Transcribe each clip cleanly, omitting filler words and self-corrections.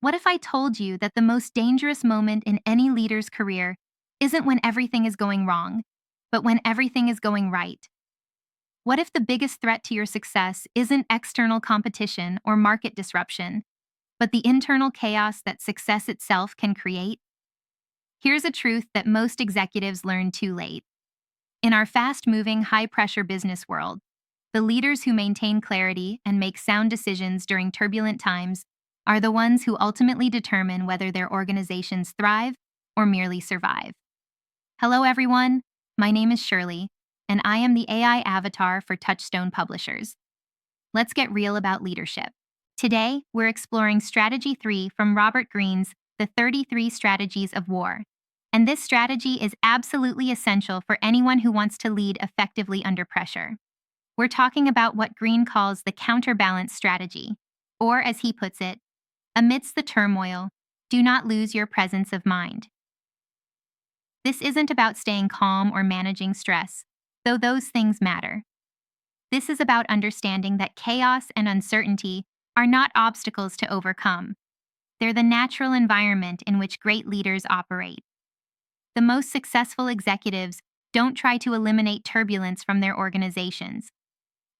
What if I told you that the most dangerous moment in any leader's career isn't when everything is going wrong, but when everything is going right? What if the biggest threat to your success isn't external competition or market disruption, but the internal chaos that success itself can create? Here's a truth that most executives learn too late. In our fast-moving, high-pressure business world, the leaders who maintain clarity and make sound decisions during turbulent times are the ones who ultimately determine whether their organizations thrive or merely survive. Hello, everyone. My name is Shirley, and I am the AI avatar for Touchstone Publishers. Let's get real about leadership. Today, we're exploring Strategy 3 from Robert Greene's The 33 Strategies of War. And this strategy is absolutely essential for anyone who wants to lead effectively under pressure. We're talking about what Greene calls the counterbalance strategy, or as he puts it, amidst the turmoil, do not lose your presence of mind. This isn't about staying calm or managing stress, though those things matter. This is about understanding that chaos and uncertainty are not obstacles to overcome. They're the natural environment in which great leaders operate. The most successful executives don't try to eliminate turbulence from their organizations.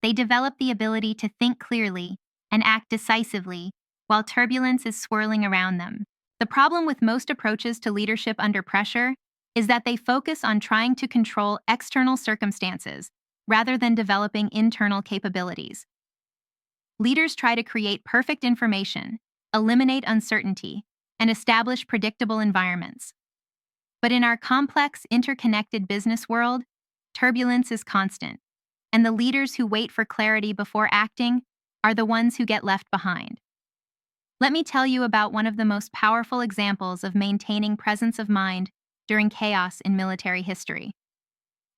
They develop the ability to think clearly and act decisively while turbulence is swirling around them. The problem with most approaches to leadership under pressure is that they focus on trying to control external circumstances rather than developing internal capabilities. Leaders try to create perfect information, eliminate uncertainty, and establish predictable environments. But in our complex, interconnected business world, turbulence is constant, and the leaders who wait for clarity before acting are the ones who get left behind. Let me tell you about one of the most powerful examples of maintaining presence of mind during chaos in military history.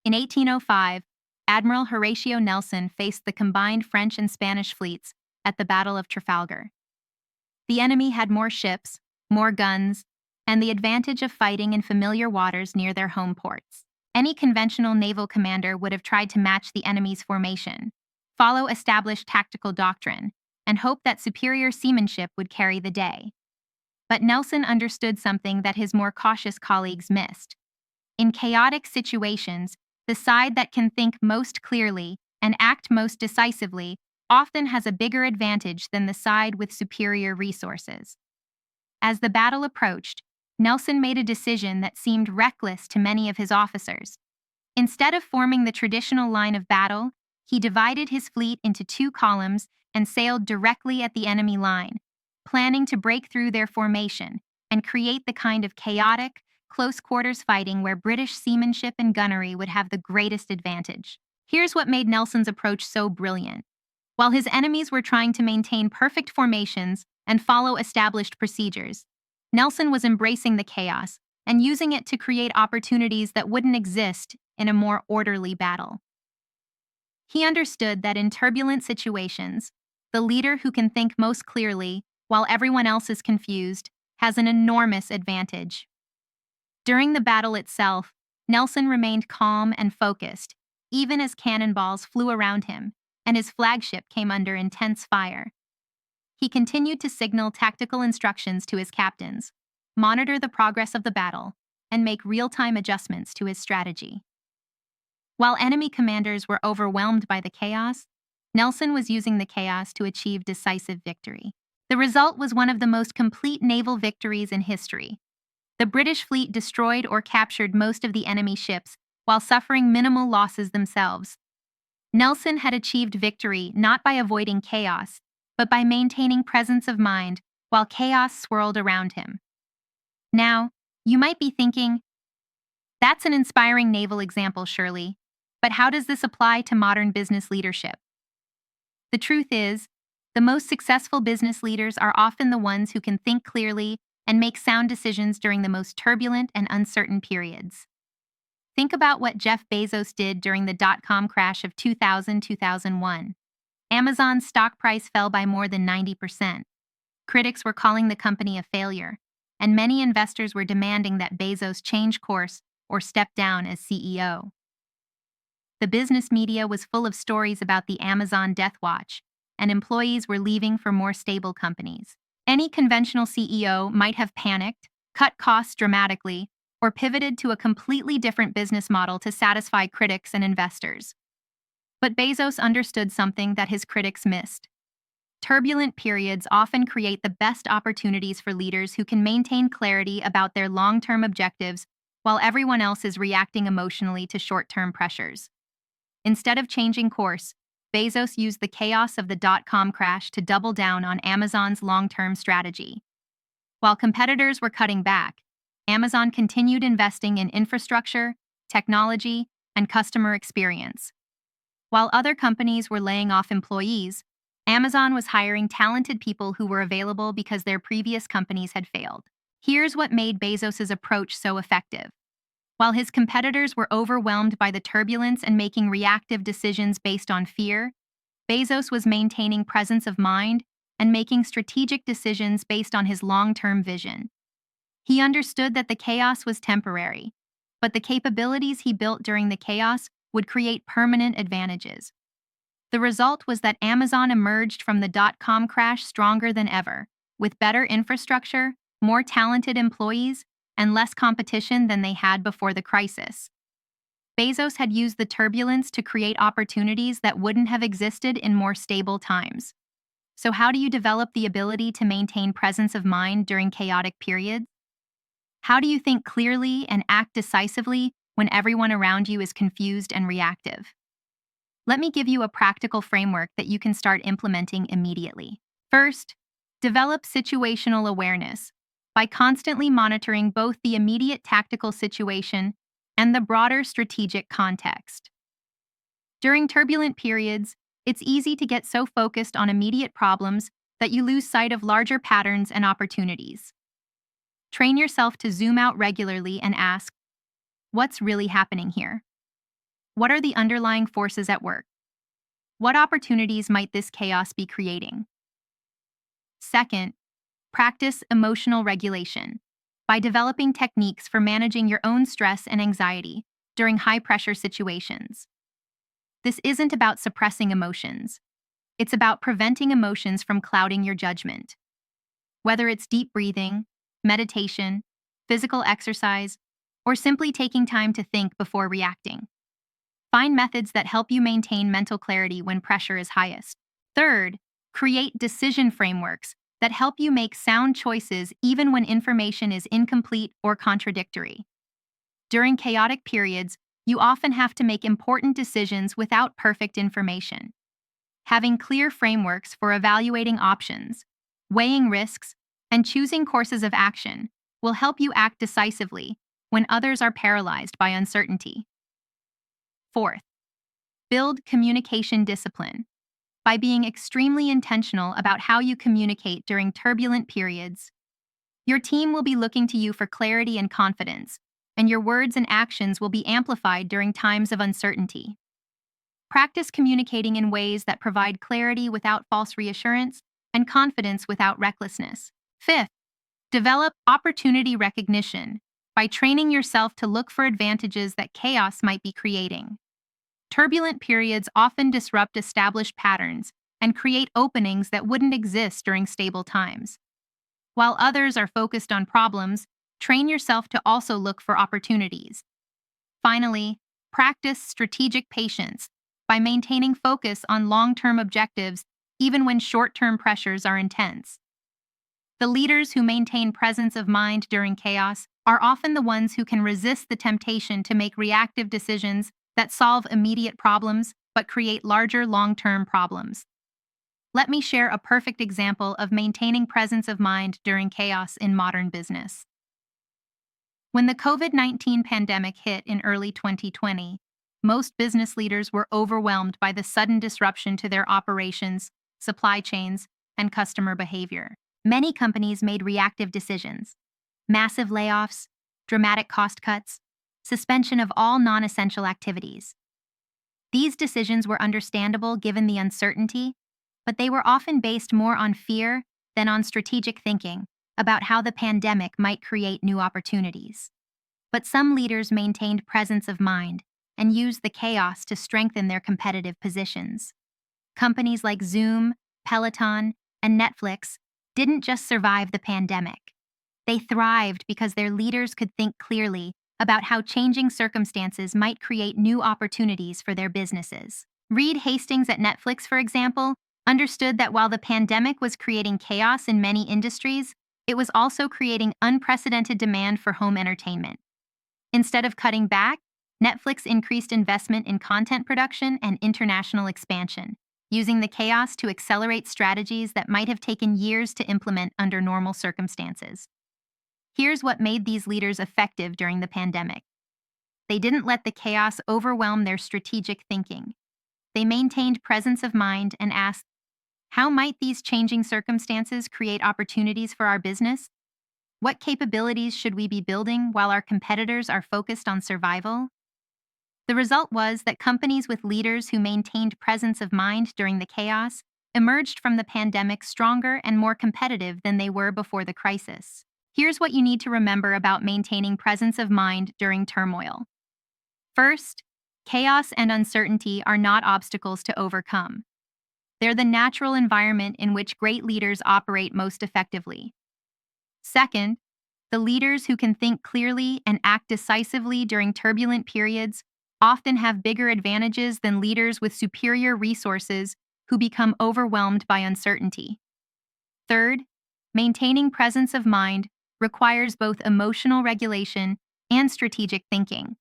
In 1805, Admiral Horatio Nelson faced the combined French and Spanish fleets at the Battle of Trafalgar. The enemy had more ships, more guns, and the advantage of fighting in familiar waters near their home ports. Any conventional naval commander would have tried to match the enemy's formation, follow established tactical doctrine, and hope that superior seamanship would carry the day. But Nelson understood something that his more cautious colleagues missed. In chaotic situations, the side that can think most clearly and act most decisively often has a bigger advantage than the side with superior resources. As the battle approached, Nelson made a decision that seemed reckless to many of his officers. Instead of forming the traditional line of battle, he divided his fleet into two columns and sailed directly at the enemy line, planning to break through their formation and create the kind of chaotic, close-quarters fighting where British seamanship and gunnery would have the greatest advantage. Here's what made Nelson's approach so brilliant. While his enemies were trying to maintain perfect formations and follow established procedures, Nelson was embracing the chaos and using it to create opportunities that wouldn't exist in a more orderly battle. He understood that in turbulent situations, the leader who can think most clearly while everyone else is confused has an enormous advantage. During the battle itself, Nelson remained calm and focused, even as cannonballs flew around him and his flagship came under intense fire. He continued to signal tactical instructions to his captains, monitor the progress of the battle, and make real-time adjustments to his strategy. While enemy commanders were overwhelmed by the chaos, Nelson was using the chaos to achieve decisive victory. The result was one of the most complete naval victories in history. The British fleet destroyed or captured most of the enemy ships while suffering minimal losses themselves. Nelson had achieved victory not by avoiding chaos, but by maintaining presence of mind while chaos swirled around him. Now, you might be thinking, that's an inspiring naval example, Shirley, but how does this apply to modern business leadership? The truth is, the most successful business leaders are often the ones who can think clearly and make sound decisions during the most turbulent and uncertain periods. Think about what Jeff Bezos did during the dot-com crash of 2000-2001. Amazon's stock price fell by more than 90%. Critics were calling the company a failure, and many investors were demanding that Bezos change course or step down as CEO. The business media was full of stories about the Amazon death watch, and employees were leaving for more stable companies. Any conventional CEO might have panicked, cut costs dramatically, or pivoted to a completely different business model to satisfy critics and investors. But Bezos understood something that his critics missed. Turbulent periods often create the best opportunities for leaders who can maintain clarity about their long-term objectives while everyone else is reacting emotionally to short-term pressures. Instead of changing course, Bezos used the chaos of the dot-com crash to double down on Amazon's long-term strategy. While competitors were cutting back, Amazon continued investing in infrastructure, technology, and customer experience. While other companies were laying off employees, Amazon was hiring talented people who were available because their previous companies had failed. Here's what made Bezos's approach so effective. While his competitors were overwhelmed by the turbulence and making reactive decisions based on fear, Bezos was maintaining presence of mind and making strategic decisions based on his long-term vision. He understood that the chaos was temporary, but the capabilities he built during the chaos would create permanent advantages. The result was that Amazon emerged from the dot-com crash stronger than ever, with better infrastructure, more talented employees, and less competition than they had before the crisis. Bezos had used the turbulence to create opportunities that wouldn't have existed in more stable times. So how do you develop the ability to maintain presence of mind during chaotic periods? How do you think clearly and act decisively when everyone around you is confused and reactive? Let me give you a practical framework that you can start implementing immediately. First, develop situational awareness by constantly monitoring both the immediate tactical situation and the broader strategic context. During turbulent periods, it's easy to get so focused on immediate problems that you lose sight of larger patterns and opportunities. Train yourself to zoom out regularly and ask, what's really happening here? What are the underlying forces at work? What opportunities might this chaos be creating? Second, practice emotional regulation by developing techniques for managing your own stress and anxiety during high-pressure situations. This isn't about suppressing emotions. It's about preventing emotions from clouding your judgment. Whether it's deep breathing, meditation, physical exercise, or simply taking time to think before reacting. Find methods that help you maintain mental clarity when pressure is highest. Third, create decision frameworks that help you make sound choices even when information is incomplete or contradictory. During chaotic periods, you often have to make important decisions without perfect information. Having clear frameworks for evaluating options, weighing risks, and choosing courses of action will help you act decisively when others are paralyzed by uncertainty. Fourth, build communication discipline by being extremely intentional about how you communicate during turbulent periods. Your team will be looking to you for clarity and confidence, and your words and actions will be amplified during times of uncertainty. Practice communicating in ways that provide clarity without false reassurance and confidence without recklessness. Fifth, develop opportunity recognition by training yourself to look for advantages that chaos might be creating. Turbulent periods often disrupt established patterns and create openings that wouldn't exist during stable times. While others are focused on problems, train yourself to also look for opportunities. Finally, practice strategic patience by maintaining focus on long-term objectives even when short-term pressures are intense. The leaders who maintain presence of mind during chaos are often the ones who can resist the temptation to make reactive decisions that solve immediate problems but create larger long-term problems. Let me share a perfect example of maintaining presence of mind during chaos in modern business. When the COVID-19 pandemic hit in early 2020, most business leaders were overwhelmed by the sudden disruption to their operations, supply chains, and customer behavior. Many companies made reactive decisions: massive layoffs, dramatic cost cuts, suspension of all non-essential activities. These decisions were understandable given the uncertainty, but they were often based more on fear than on strategic thinking about how the pandemic might create new opportunities. But some leaders maintained presence of mind and used the chaos to strengthen their competitive positions. Companies like Zoom, Peloton, and Netflix didn't just survive the pandemic. They thrived because their leaders could think clearly about how changing circumstances might create new opportunities for their businesses. Reed Hastings at Netflix, for example, understood that while the pandemic was creating chaos in many industries, it was also creating unprecedented demand for home entertainment. Instead of cutting back, Netflix increased investment in content production and international expansion, using the chaos to accelerate strategies that might have taken years to implement under normal circumstances. Here's what made these leaders effective during the pandemic. They didn't let the chaos overwhelm their strategic thinking. They maintained presence of mind and asked, how might these changing circumstances create opportunities for our business? What capabilities should we be building while our competitors are focused on survival? The result was that companies with leaders who maintained presence of mind during the chaos emerged from the pandemic stronger and more competitive than they were before the crisis. Here's what you need to remember about maintaining presence of mind during turmoil. First, chaos and uncertainty are not obstacles to overcome. They're the natural environment in which great leaders operate most effectively. Second, the leaders who can think clearly and act decisively during turbulent periods often have bigger advantages than leaders with superior resources who become overwhelmed by uncertainty. Third, maintaining presence of mind requires both emotional regulation and strategic thinking.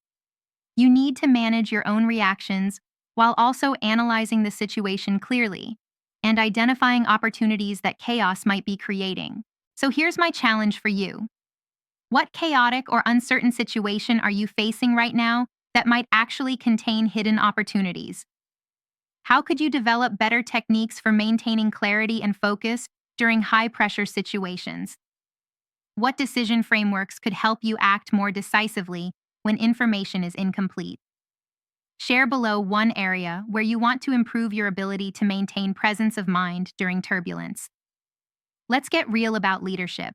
You need to manage your own reactions while also analyzing the situation clearly and identifying opportunities that chaos might be creating. So here's my challenge for you. What chaotic or uncertain situation are you facing right now that might actually contain hidden opportunities? How could you develop better techniques for maintaining clarity and focus during high-pressure situations? What decision frameworks could help you act more decisively when information is incomplete? Share below one area where you want to improve your ability to maintain presence of mind during turbulence. Let's get real about leadership.